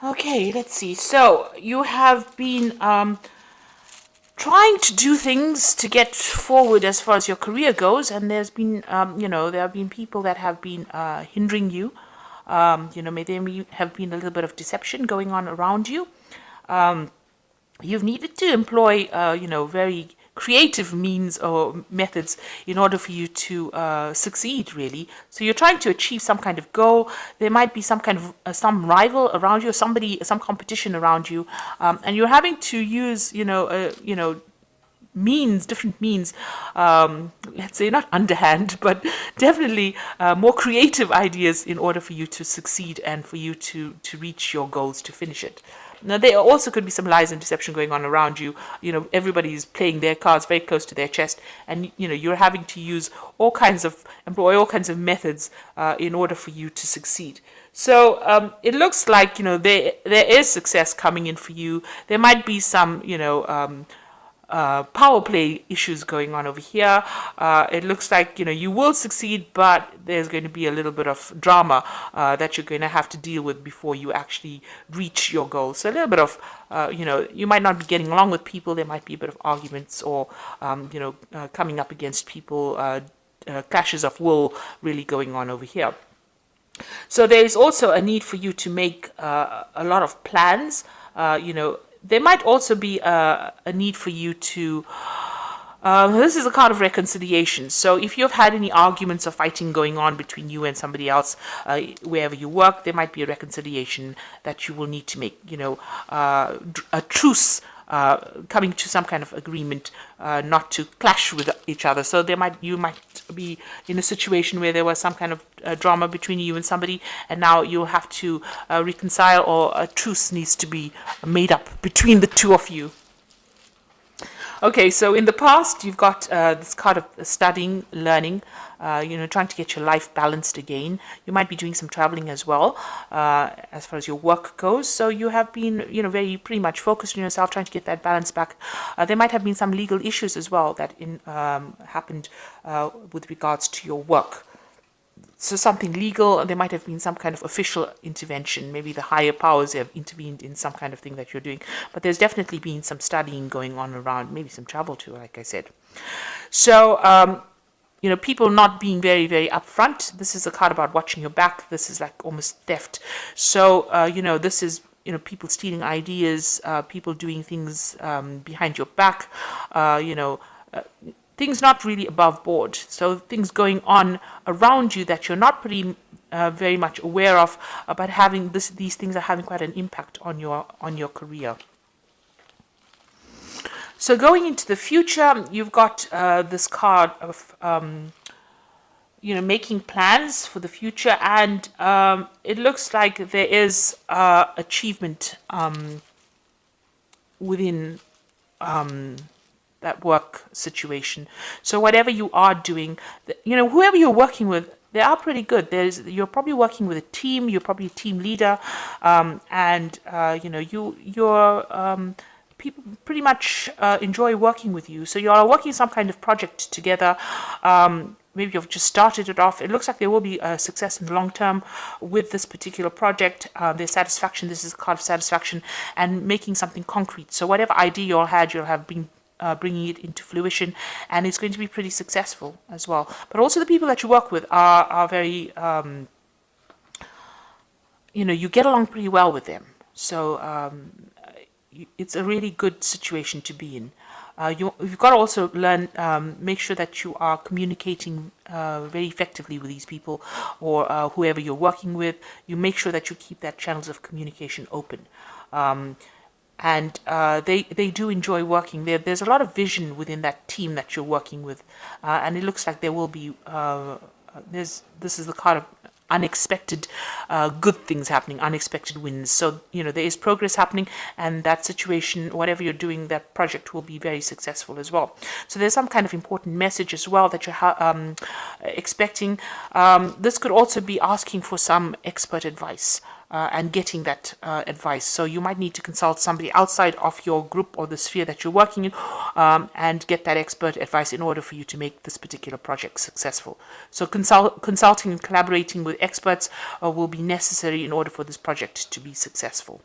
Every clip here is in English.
Okay, let's see. So you have been trying to do things to get forward as far as your career goes, and there's been, there have been people that have been hindering you. May have been a little bit of deception going on around you. You've needed to employ, very creative means or methods in order for you to succeed, really. So you're trying to achieve some kind of goal. There might be some kind of some rival around you, or some competition around you, and you're having to use, different means, let's say not underhand, but definitely more creative ideas in order for you to succeed and for you to reach your goals, to finish it. Now, there also could be some lies and deception going on around you. Everybody's playing their cards very close to their chest, and you're having to employ all kinds of methods in order for you to succeed. So it looks like there is success coming in for you. There might be some power play issues going on over here. It looks like you will succeed, but there's going to be a little bit of drama that you're going to have to deal with before you actually reach your goal. So a little bit of you might not be getting along with people. There might be a bit of arguments, or coming up against people, clashes of will really going on over here. So there is also a need for you to make a lot of plans. There might also be a need for you to, this is a card of reconciliation. So if you've had any arguments or fighting going on between you and somebody else, wherever you work, there might be a reconciliation that you will need to make, a truce, coming to some kind of agreement, not to clash with each other. So you might be in a situation where there was some kind of drama between you and somebody, and now you'll have to reconcile, or a truce needs to be made up between the two of you. Okay, so in the past, you've got this card of studying, learning, trying to get your life balanced again. You might be doing some traveling as well, as far as your work goes. So you have been, very pretty much focused on yourself, trying to get that balance back. There might have been some legal issues as well that happened with regards to your work. So something legal, there might have been some kind of official intervention. Maybe the higher powers have intervened in some kind of thing that you're doing. But there's definitely been some studying going on around, maybe some travel too, like I said. So, people not being very, very upfront. This is a card about watching your back. This is like almost theft. So, this is, people stealing ideas, people doing things behind your back, things not really above board. So things going on around you that you're not very much aware of, but these things are having quite an impact on your career. So going into the future, you've got this card of making plans for the future, and it looks like there is achievement within that work situation. So whatever you are doing, whoever you're working with, they are pretty good. You're probably working with a team. You're probably a team leader, and people pretty much enjoy working with you. So you are working some kind of project together. Maybe you've just started it off. It looks like there will be a success in the long term with this particular project. There's satisfaction. This is a card of satisfaction and making something concrete. So whatever idea you all had, you'll have been bringing it into fruition, and it's going to be pretty successful as well. But also the people that you work with are very, you get along pretty well with them. So it's a really good situation to be in. You've got to also learn, make sure that you are communicating very effectively with these people, or whoever you're working with. You make sure that you keep that channels of communication open. And they do enjoy working there. There's a lot of vision within that team that you're working with, and it looks like there will be. This is the kind of unexpected good things happening, unexpected wins. So there is progress happening, and that situation, whatever you're doing, that project will be very successful as well. So there's some kind of important message as well that you're expecting. This could also be asking for some expert advice. and getting that advice. So you might need to consult somebody outside of your group or the sphere that you're working in, and get that expert advice in order for you to make this particular project successful. So consulting and collaborating with experts will be necessary in order for this project to be successful.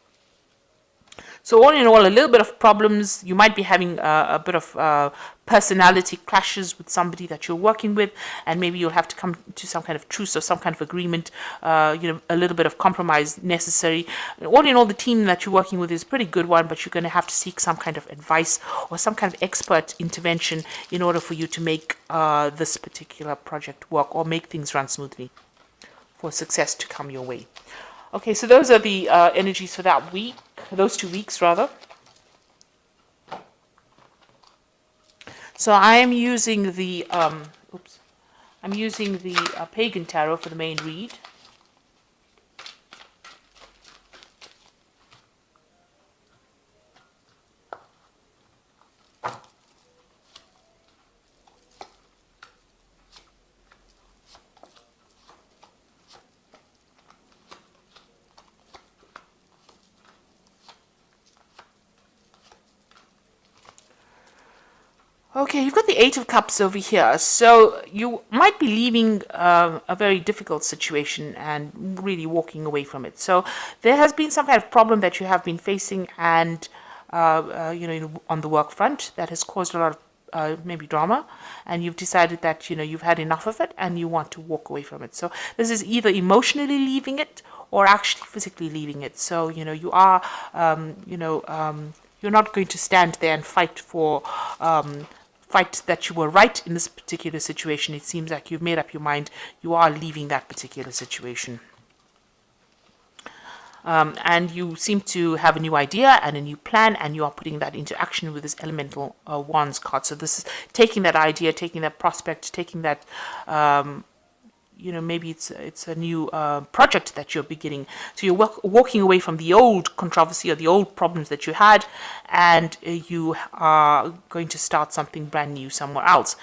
So all in all, a little bit of problems. You might be having a bit of personality clashes with somebody that you're working with, and maybe you'll have to come to some kind of truce or some kind of agreement, a little bit of compromise necessary. All in all, the team that you're working with is a pretty good one, but you're going to have to seek some kind of advice or some kind of expert intervention in order for you to make this particular project work or make things run smoothly for success to come your way. Okay, so those are the energies for that week, those 2 weeks rather. So I am using the Pagan Tarot for the main read. Okay, you've got the Eight of Cups over here. So you might be leaving a very difficult situation and really walking away from it. So there has been some kind of problem that you have been facing, and on the work front that has caused a lot of maybe drama, and you've decided that you've had enough of it and you want to walk away from it. So this is either emotionally leaving it or actually physically leaving it. So you are you're not going to stand there and fight that you were right in this particular situation. It seems like you've made up your mind. You are leaving that particular situation. And you seem to have a new idea and a new plan, and you are putting that into action with this Elemental Wands card. So this is taking that idea, taking that prospect, taking that maybe it's a new project that you're beginning. So you're walking away from the old controversy or the old problems that you had, and you are going to start something brand new somewhere else.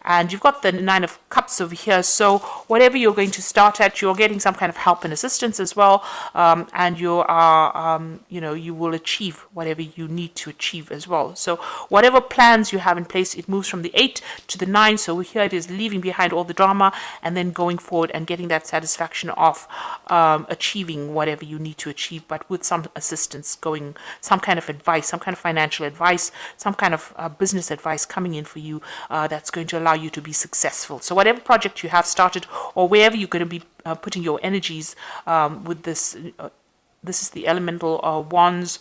And you've got the Nine of Cups over here. So whatever you're going to start at, you're getting some kind of help and assistance as well. And you are, you will achieve whatever you need to achieve as well. So whatever plans you have in place, it moves from the 8 to the 9. So here it is, leaving behind all the drama and then going forward and getting that satisfaction of achieving whatever you need to achieve, but with some assistance, some kind of advice, some kind of financial advice, some kind of business advice coming in for you that's going to allow you to be successful. So whatever project you have started or wherever you're going to be putting your energies with this, this is the Elemental Wands,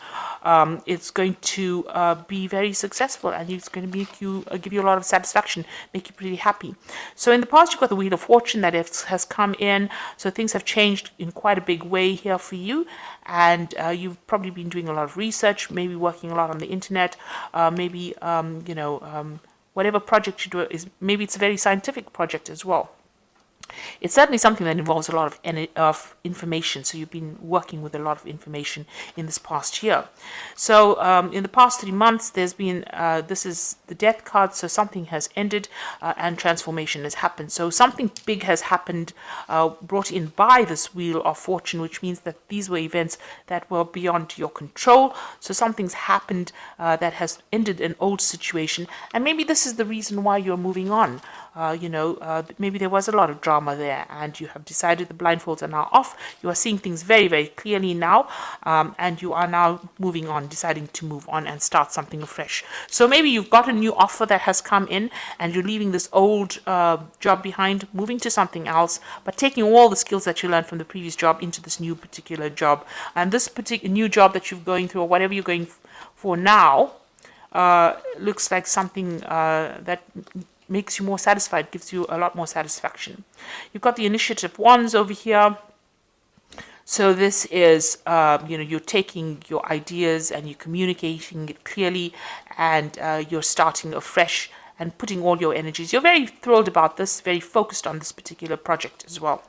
it's going to be very successful, and it's going to make you give you a lot of satisfaction, make you pretty happy. So in the past, you've got the Wheel of Fortune that has come in, so things have changed in quite a big way here for you, and you've probably been doing a lot of research, maybe working a lot on the internet, maybe whatever project you do maybe it's a very scientific project as well. It's certainly something that involves a lot of information, so you've been working with a lot of information in this past year. So in the past 3 months, there's been, this is the Death card, so something has ended and transformation has happened. So something big has happened, brought in by this Wheel of Fortune, which means that these were events that were beyond your control. So something's happened that has ended an old situation, and maybe this is the reason why you're moving on. Maybe there was a lot of drama there, and you have decided the blindfolds are now off. You are seeing things very, very clearly now, and you are now moving on, deciding to move on and start something afresh. So maybe you've got a new offer that has come in, and you're leaving this old job behind, moving to something else, but taking all the skills that you learned from the previous job into this new particular job. And this particular new job that you're going through, or whatever you're going for now, looks like something that makes you more satisfied, gives you a lot more satisfaction. You've got the Initiative Wands over here. So this is, you're taking your ideas and you're communicating it clearly, and you're starting afresh and putting all your energies. You're very thrilled about this, very focused on this particular project as well.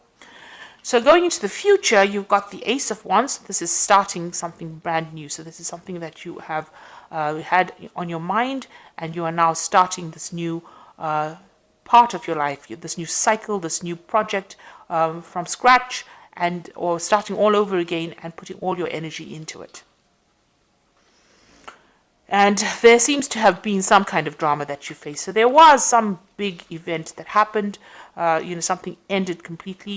So going into the future, you've got the Ace of Wands. This is starting something brand new. So this is something that you have had on your mind, and you are now starting this new part of your life, this new cycle, this new project from scratch, and or starting all over again and putting all your energy into it. And there seems to have been some kind of drama that you face. So there was some big event that happened. Something ended completely.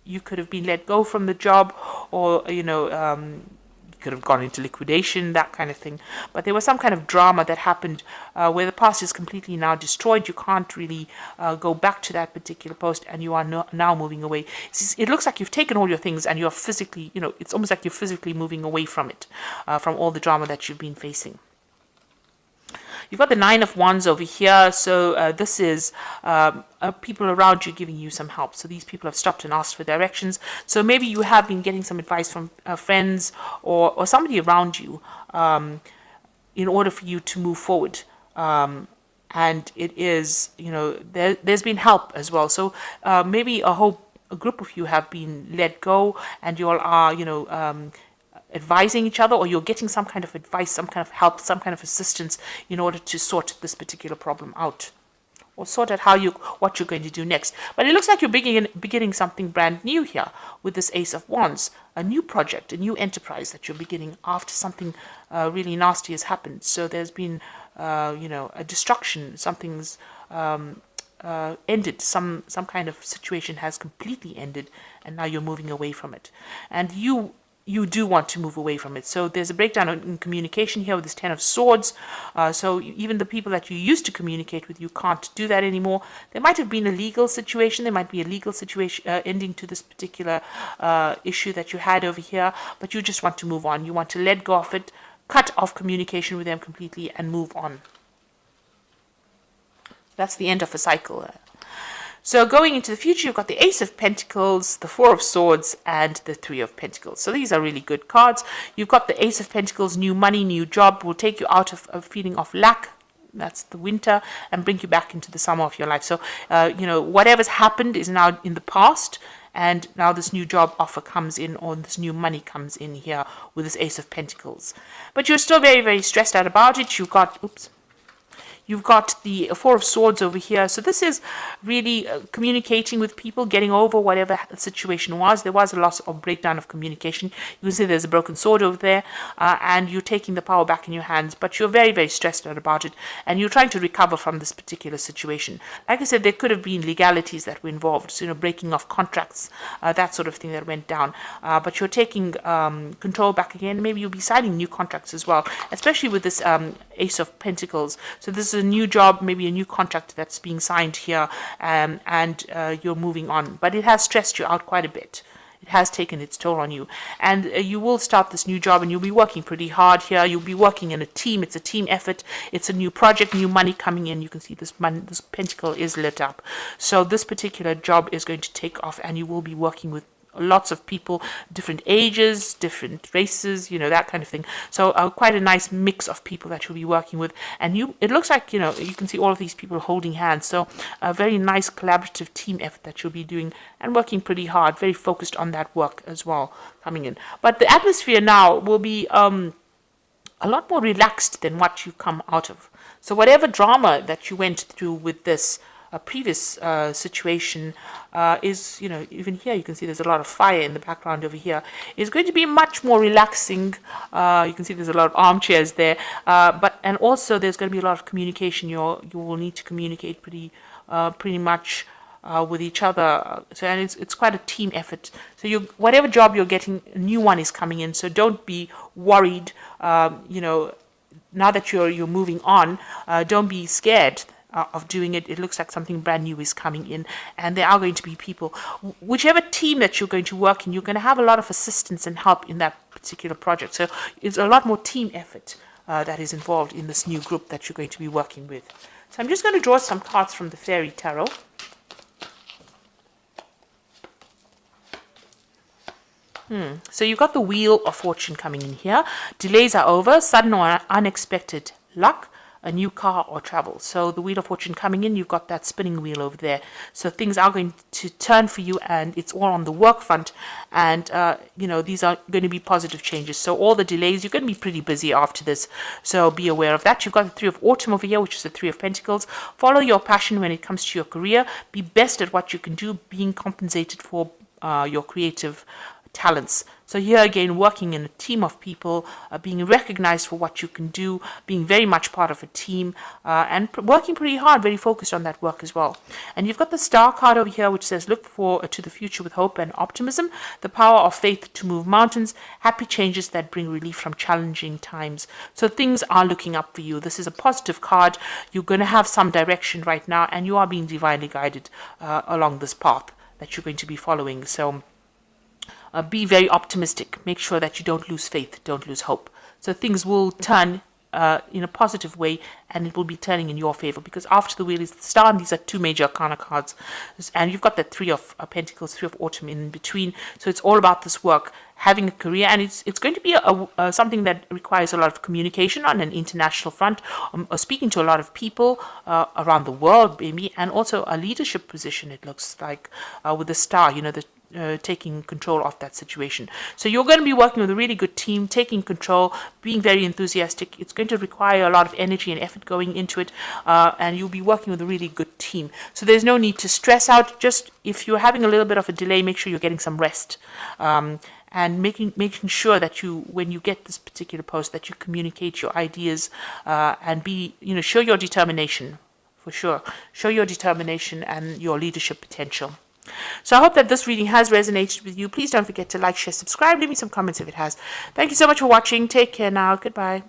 You could have been let go from the job, or you could have gone into liquidation, that kind of thing. But there was some kind of drama that happened where the past is completely now destroyed. You can't really go back to that particular post, and you are now moving away. It looks like you've taken all your things and you're physically, it's almost like you're physically moving away from it, from all the drama that you've been facing. You've got the Nine of Wands over here, so this is people around you giving you some help. So these people have stopped and asked for directions. So maybe you have been getting some advice from friends or somebody around you in order for you to move forward. And it is, there's been help as well. So maybe a group of you have been let go, and you all are, advising each other, or you're getting some kind of advice, some kind of help, some kind of assistance in order to sort this particular problem out, or sort out what you're going to do next. But it looks like you're beginning something brand new here with this Ace of Wands, a new project, a new enterprise that you're beginning after something really nasty has happened. So there's been, a destruction, something's ended, some kind of situation has completely ended, and now you're moving away from it. And you do want to move away from it. So there's a breakdown in communication here with this Ten of Swords. So even the people that you used to communicate with, you can't do that anymore. There might have been a legal situation. There might be a legal situation ending to this particular issue that you had over here, but you just want to move on. You want to let go of it, cut off communication with them completely, and move on. That's the end of a cycle. So going into the future, you've got the Ace of Pentacles, the Four of Swords, and the Three of Pentacles. So these are really good cards. You've got the Ace of Pentacles, new money, new job, will take you out of a feeling of lack. That's the winter, and bring you back into the summer of your life. So, whatever's happened is now in the past, and now this new job offer comes in, or this new money comes in here with this Ace of Pentacles. But you're still very, very stressed out about it. You've got the Four of Swords over here. So this is really communicating with people, getting over whatever the situation was. There was a loss or breakdown of communication. You can see there's a broken sword over there, and you're taking the power back in your hands, but you're very, very stressed out about it, and you're trying to recover from this particular situation. Like I said, there could have been legalities that were involved, so, breaking off contracts, that sort of thing that went down. But you're taking control back again. Maybe you'll be signing new contracts as well, especially with this Ace of Pentacles. So this is a new job, maybe a new contract that's being signed here, and you're moving on. But it has stressed you out quite a bit. It has taken its toll on you. And you will start this new job, and you'll be working pretty hard here. You'll be working in a team. It's a team effort. It's a new project, new money coming in. You can see this pentacle is lit up. So this particular job is going to take off, and you will be working with lots of people, different ages, different races, that kind of thing. So quite a nice mix of people that you'll be working with. And it looks like, you can see all of these people holding hands. So a very nice collaborative team effort that you'll be doing and working pretty hard, very focused on that work as well coming in. But the atmosphere now will be a lot more relaxed than what you come out of. So whatever drama that you went through with this previous situation is, even here you can see there's a lot of fire in the background over here, is going to be much more relaxing. You can see there's a lot of armchairs there, and also there's going to be a lot of communication. You will need to communicate pretty much with each other. So, and it's quite a team effort. So whatever job you're getting, a new one is coming in. So don't be worried. Now that you're moving on, don't be scared of doing it. It looks like something brand new is coming in, and there are going to be people, whichever team that you're going to work in, you're going to have a lot of assistance and help in that particular project. So it's a lot more team effort that is involved in this new group that you're going to be working with. So I'm just going to draw some cards from the Fairy Tarot. So you've got the Wheel of Fortune coming in here. Delays are over, sudden or unexpected luck, a new car or travel. So the Wheel of Fortune coming in, you've got that spinning wheel over there. So things are going to turn for you, and it's all on the work front. And, these are going to be positive changes. So all the delays, you're going to be pretty busy after this. So be aware of that. You've got the Three of Autumn over here, which is the Three of Pentacles. Follow your passion when it comes to your career. Be best at what you can do, being compensated for your creative talents. So here again, working in a team of people, being recognized for what you can do, being very much part of a team, and working pretty hard, very focused on that work as well. And you've got the star card over here, which says, look to the future with hope and optimism, the power of faith to move mountains, happy changes that bring relief from challenging times. So things are looking up for you. This is a positive card. You're going to have some direction right now, and you are being divinely guided along this path that you're going to be following. So be very optimistic. Make sure that you don't lose faith, don't lose hope. So things will turn in a positive way, and it will be turning in your favor, because after the wheel is the star, and these are two major arcana cards, and you've got that three of pentacles, three of autumn in between. So it's all about this work, having a career, and it's going to be something that requires a lot of communication on an international front, speaking to a lot of people around the world, maybe, and also a leadership position. It looks like with the star, taking control of that situation. So you're going to be working with a really good team, taking control, being very enthusiastic. It's going to require a lot of energy and effort going into it, and you'll be working with a really good team. So there's no need to stress out. Just if you're having a little bit of a delay, make sure you're getting some rest. And making sure that when you get this particular post, that you communicate your ideas and show your determination, for sure. Show your determination and your leadership potential. So I hope that this reading has resonated with you. Please don't forget to like, share, subscribe. Leave me some comments if it has. Thank you so much for watching. Take care now. Goodbye.